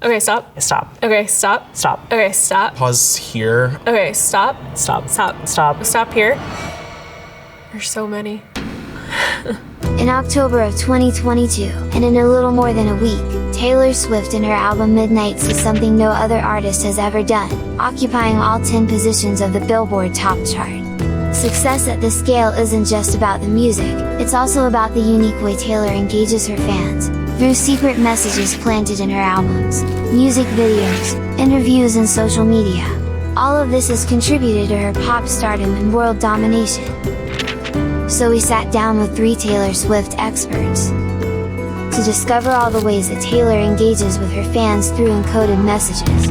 Okay, stop. Stop. Okay, stop. Stop. Okay, stop. Pause here. Okay, stop. Stop. Stop. Stop. Stop here. There's so many. In October of 2022, and in a little more than a week, Taylor Swift and her album Midnights is something no other artist has ever done, occupying all 10 positions of the Billboard top chart. Success at this scale isn't just about the music, it's also about the unique way Taylor engages her fans, through secret messages planted in her albums, music videos, interviews and social media. All of this has contributed to her pop stardom and world domination. So we sat down with 3 Taylor Swift experts to discover all the ways that Taylor engages with her fans through encoded messages.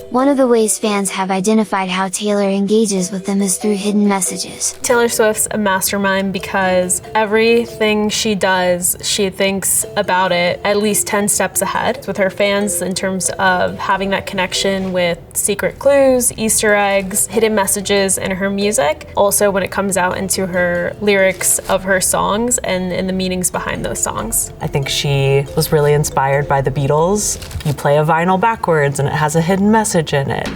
One of the ways fans have identified how Taylor engages with them is through hidden messages. Taylor Swift's a mastermind because everything she does, she thinks about it at least 10 steps ahead with her fans in terms of having that connection with secret clues, Easter eggs, hidden messages in her music. Also when it comes out into her lyrics of her songs and the meanings behind those songs. I think she was really inspired by the Beatles. You play a vinyl backwards and it has a hidden message in it.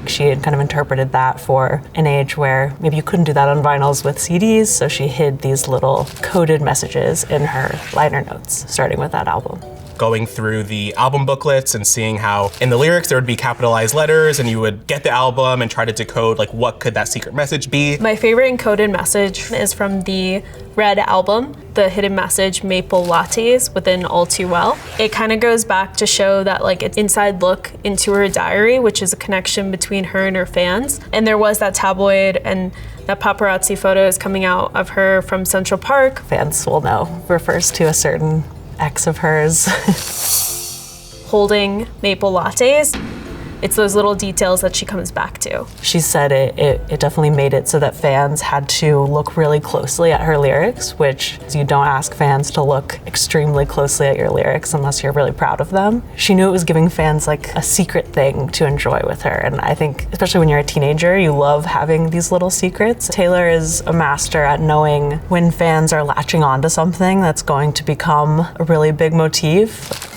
She had kind of interpreted that for an age where maybe you couldn't do that on vinyls with CDs, so she hid these little coded messages in her liner notes, starting with that album. Going through the album booklets and seeing how in the lyrics there would be capitalized letters and you would get the album and try to decode like what could that secret message be. My favorite encoded message is from the Red album, the hidden message Maple Lattes within All Too Well. It kind of goes back to show that like it's inside look into her diary, which is a connection between her and her fans. And there was that tabloid and that paparazzi photos coming out of her from Central Park. Fans will know, refers to a certain ex of hers. Holding maple lattes. It's those little details that she comes back to. She said it definitely made it so that fans had to look really closely at her lyrics, which you don't ask fans to look extremely closely at your lyrics unless you're really proud of them. She knew it was giving fans like a secret thing to enjoy with her. And I think, especially when you're a teenager, you love having these little secrets. Taylor is a master at knowing when fans are latching onto something that's going to become a really big motif.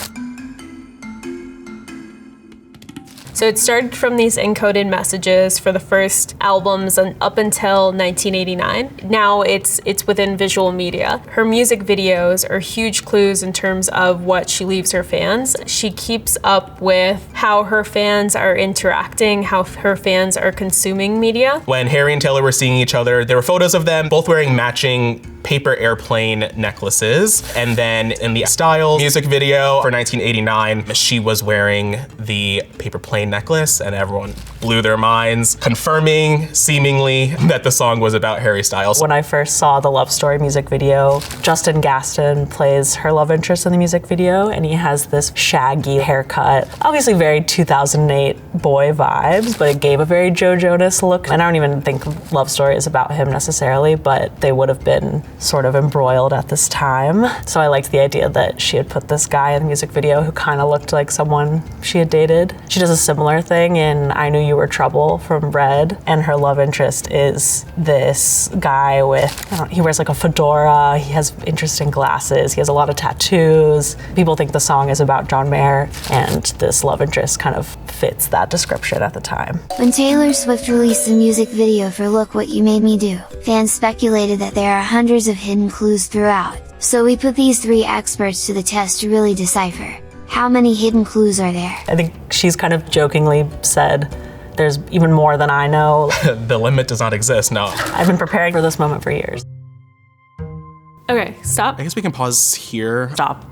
So it started from these encoded messages for the first albums and up until 1989. Now it's within visual media. Her music videos are huge clues in terms of what she leaves her fans. She keeps up with how her fans are interacting, how her fans are consuming media. When Harry and Taylor were seeing each other, there were photos of them both wearing matching paper airplane necklaces. And then in the Style music video for 1989, she was wearing the paper plane necklace and everyone blew their minds, confirming seemingly that the song was about Harry Styles. When I first saw the Love Story music video, Justin Gaston plays her love interest in the music video and he has this shaggy haircut. Obviously very 2008 boy vibes, but it gave a very Joe Jonas look. And I don't even think Love Story is about him necessarily, but they would have been sort of embroiled at this time. So I liked the idea that she had put this guy in the music video who kind of looked like someone she had dated. She does a similar thing in I Knew You Were Trouble from Red, and her love interest is this guy with, he wears like a fedora, he has interesting glasses, he has a lot of tattoos. People think the song is about John Mayer, and this love interest kind of fits that description at the time. When Taylor Swift released the music video for Look What You Made Me Do, fans speculated that there are hundreds of hidden clues throughout. So we put these 3 experts to the test to really decipher. How many hidden clues are there? I think she's kind of jokingly said, there's even more than I know. The limit does not exist, no. I've been preparing for this moment for years. Okay, stop. I guess we can pause here. Stop.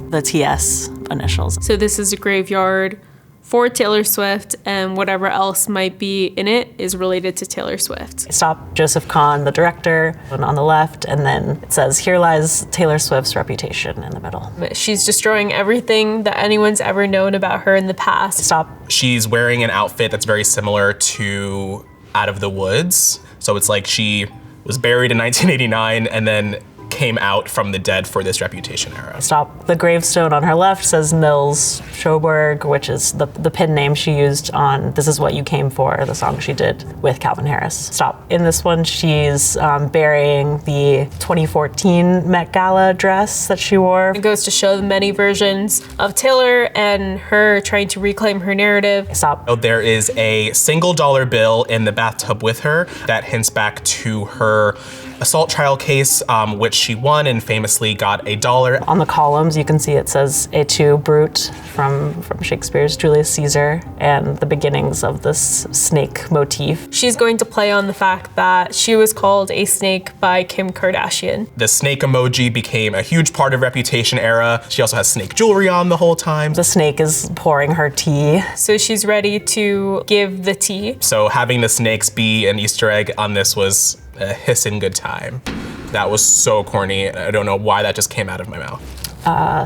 The TS initials. So this is a graveyard for Taylor Swift, and whatever else might be in it is related to Taylor Swift. Stop Joseph Kahn, the director, on the left, and then it says, here lies Taylor Swift's reputation in the middle. She's destroying everything that anyone's ever known about her in the past. Stop. She's wearing an outfit that's very similar to Out of the Woods. So it's like she was buried in 1989 and then came out from the dead for this Reputation era. Stop. The gravestone on her left says Mills Schoberg, which is the pen name she used on This Is What You Came For, the song she did with Calvin Harris. Stop. In this one, she's burying the 2014 Met Gala dress that she wore. It goes to show the many versions of Taylor and her trying to reclaim her narrative. Stop. Oh, there is a single dollar bill in the bathtub with her that hints back to her assault trial case, which she won and famously got $1. On the columns, you can see it says Et tu, Brute, from Shakespeare's Julius Caesar, and the beginnings of this snake motif. She's going to play on the fact that she was called a snake by Kim Kardashian. The snake emoji became a huge part of Reputation era. She also has snake jewelry on the whole time. The snake is pouring her tea. So she's ready to give the tea. So having the snakes be an Easter egg on this was a hissing good time. That was so corny. I don't know why that just came out of my mouth.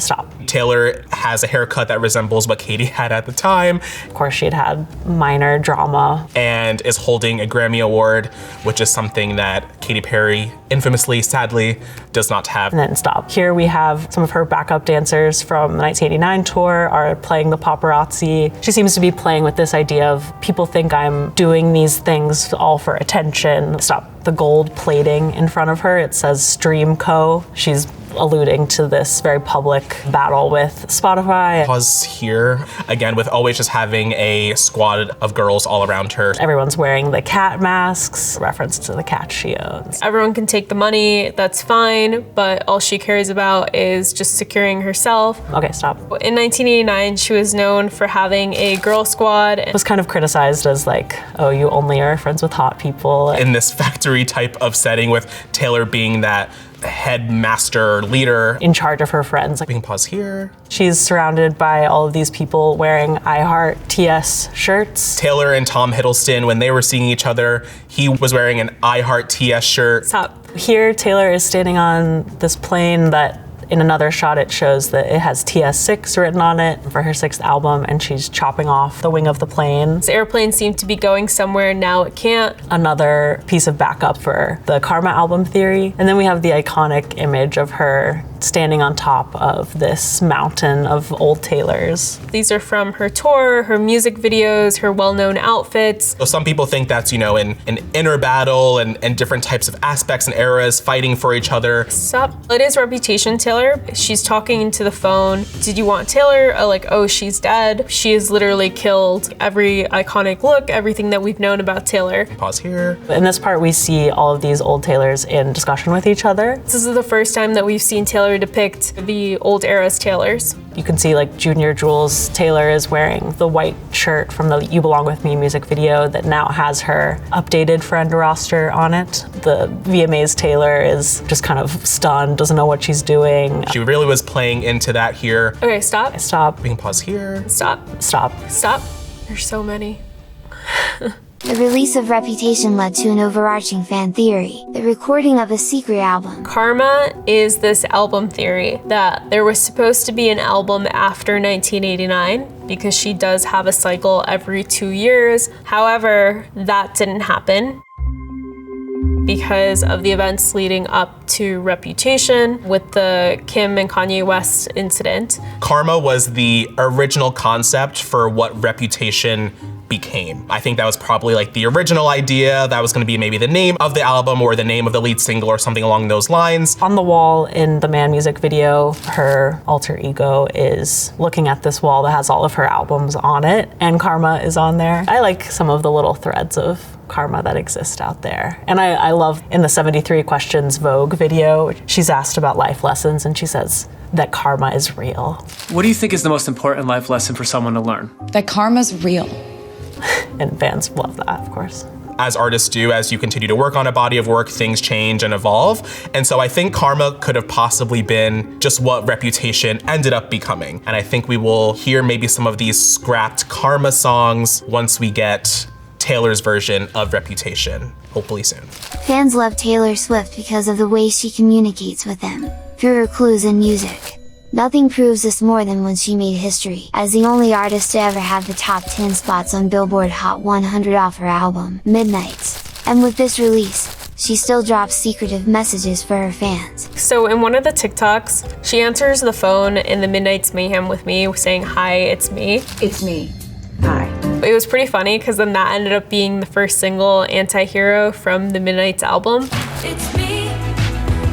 Stop. Taylor has a haircut that resembles what Katy had at the time. Of course, she had minor drama. And is holding a Grammy Award, which is something that Katy Perry infamously, sadly, does not have. And then stop. Here we have some of her backup dancers from the 1989 tour are playing the paparazzi. She seems to be playing with this idea of people think I'm doing these things all for attention. Stop. The gold plating in front of her, it says Stream Co. She's alluding to this very public battle with Spotify. Pause here, again, with always just having a squad of girls all around her. Everyone's wearing the cat masks, reference to the cat she owns. Everyone can take the money, that's fine, but all she cares about is just securing herself. Okay, stop. In 1989, she was known for having a girl squad. It was kind of criticized as like, oh, you only are friends with hot people. In this factory type of setting with Taylor being that headmaster leader. In charge of her friends. We can pause here. She's surrounded by all of these people wearing I Heart TS shirts. Taylor and Tom Hiddleston, when they were seeing each other, he was wearing an I Heart TS shirt. Stop. Here, Taylor is standing on this plane that in another shot, it shows that it has TS6 written on it for her 6th album, and she's chopping off the wing of the plane. This airplane seemed to be going somewhere, now it can't. Another piece of backup for the Karma album theory. And then we have the iconic image of her standing on top of this mountain of old Taylors. These are from her tour, her music videos, her well-known outfits. So some people think that's, you know, an inner battle and different types of aspects and eras fighting for each other. Stop. It is Reputation Taylor. She's talking into the phone. Did you want Taylor? Like, oh, she's dead. She has literally killed every iconic look, everything that we've known about Taylor. Pause here. In this part, we see all of these old Taylors in discussion with each other. This is the first time that we've seen Taylor depict the old era's Taylors. You can see like Junior Jules Taylor is wearing the white shirt from the You Belong With Me music video that now has her updated friend roster on it. The VMA's Taylor is just kind of stunned, doesn't know what she's doing. She really was playing into that here. Okay, stop. Stop. We can pause here. Stop. Stop. Stop. There's so many. The release of Reputation led to an overarching fan theory, the recording of a secret album. Karma is this album theory that there was supposed to be an album after 1989 because she does have a cycle every 2 years. However, that didn't happen because of the events leading up to Reputation with the Kim and Kanye West incident. Karma was the original concept for what Reputation became. I think that was probably like the original idea. That was gonna be maybe the name of the album or the name of the lead single or something along those lines. On the wall in the Man music video, her alter ego is looking at this wall that has all of her albums on it, and Karma is on there. I like some of the little threads of Karma that exist out there. And I love in the 73 Questions Vogue video, she's asked about life lessons and she says that karma is real. What do you think is the most important life lesson for someone to learn? That karma's real. And fans love that, of course. As artists do, as you continue to work on a body of work, things change and evolve. And so I think Karma could have possibly been just what Reputation ended up becoming. And I think we will hear maybe some of these scrapped Karma songs once we get Taylor's version of Reputation, hopefully soon. Fans love Taylor Swift because of the way she communicates with them, through her clues and music. Nothing proves this more than when she made history, as the only artist to ever have the top 10 spots on Billboard Hot 100 off her album, Midnights. And with this release, she still drops secretive messages for her fans. So in one of the TikToks, she answers the phone in the Midnight's Mayhem with me saying, "Hi, it's me." It's me. Hi. It was pretty funny because then that ended up being the first single, Anti-Hero, from the Midnight's album. It's me.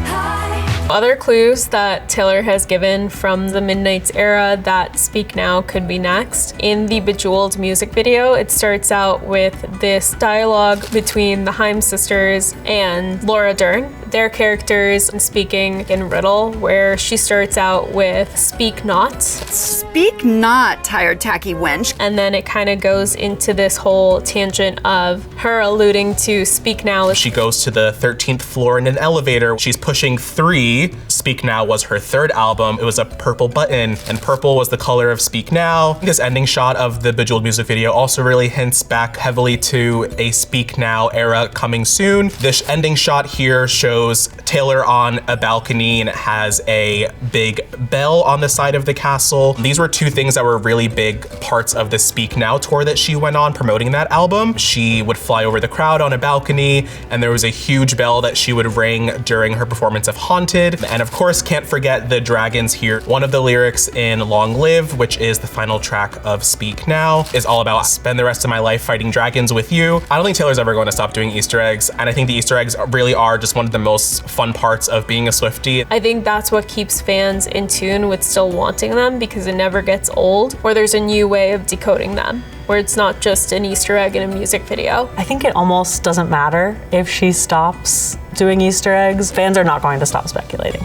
Hi. Other clues that Taylor has given from the Midnight's era that Speak Now could be next. In the Bejeweled music video, it starts out with this dialogue between the Haim sisters and Laura Dern. Their characters speaking in riddle, where she starts out with "Speak not." Speak not, tired tacky wench. And then it kind of goes into this whole tangent of her alluding to "Speak Now." She goes to the 13th floor in an elevator. She's pushing 3. Speak Now was her third album. It was a purple button, and purple was the color of Speak Now. This ending shot of the Bejeweled music video also really hints back heavily to a Speak Now era coming soon. This ending shot here shows Taylor on a balcony, and it has a big bell on the side of the castle. These were 2 things that were really big parts of the Speak Now tour that she went on promoting that album. She would fly over the crowd on a balcony, and there was a huge bell that she would ring during her performance of Haunted. And of course, can't forget the dragons here. One of the lyrics in Long Live, which is the final track of Speak Now, is all about "spend the rest of my life fighting dragons with you." I don't think Taylor's ever going to stop doing Easter eggs, and I think the Easter eggs really are just one of the most fun parts of being a Swiftie. I think that's what keeps fans in tune with still wanting them, because it never gets old, or there's a new way of decoding them, where it's not just an Easter egg in a music video. I think it almost doesn't matter if she stops doing Easter eggs. Fans are not going to stop speculating.